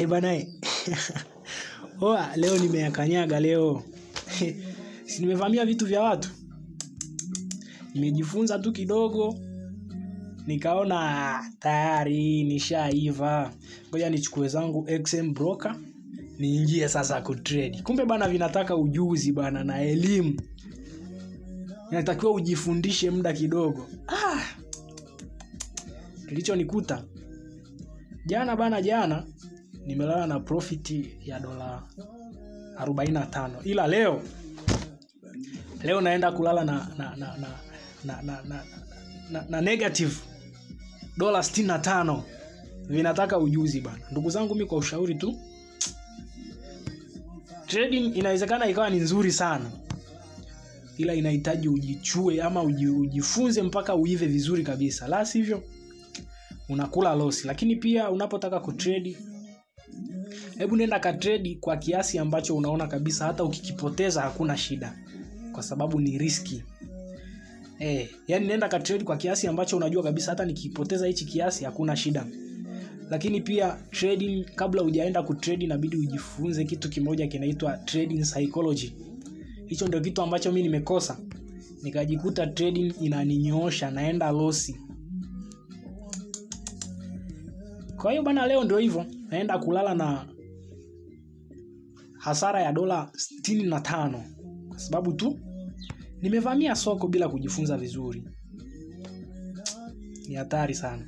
Bana. Oa, leo nimeyakanyaga leo. Si nimevamia vitu vya watu. Nimejifunza tu kidogo. Nikaona tayari nishaiva. Ngoja nichukue zangu XM broker niingie sasa kutrade. Kumbe bana vinataka ujuzi bana na elimu. Inatakiwa ujifundishe muda kidogo. Kilichonikuta jana nimelala na profit ya $45. Ila leo naenda kulala na negative $65. Vinataka ujuzi bana. Ndugu zangu, mimi kwa ushauri tu, trading inawezekana ikawa ni nzuri sana, ila inahitaji ujichue ama ujifunze mpaka uive vizuri kabisa. La sivyo unakula loss. Lakini pia unapotaka kutrade, hebu nenda ka trade kwa kiasi ambacho unaona kabisa hata ukikipoteza hakuna shida, kwa sababu ni riski. Yani nenda ka trade kwa kiasi ambacho unajua kabisa hata nikipoteza hichi kiasi hakuna shida. Lakini pia trading, kabla hujaenda kutrade inabidi ujifunze kitu kimoja kinaitwa trading psychology. Hicho ndio kitu ambacho mimi nimekosa. Nikajikuta trading inaninyoosha, naenda loss. Kwa hiyo bana, leo ndio hivyo, naenda kulala na hasara ya $65 kwa sababu tu nimevamia soko bila kujifunza vizuri. Ni hatari sana.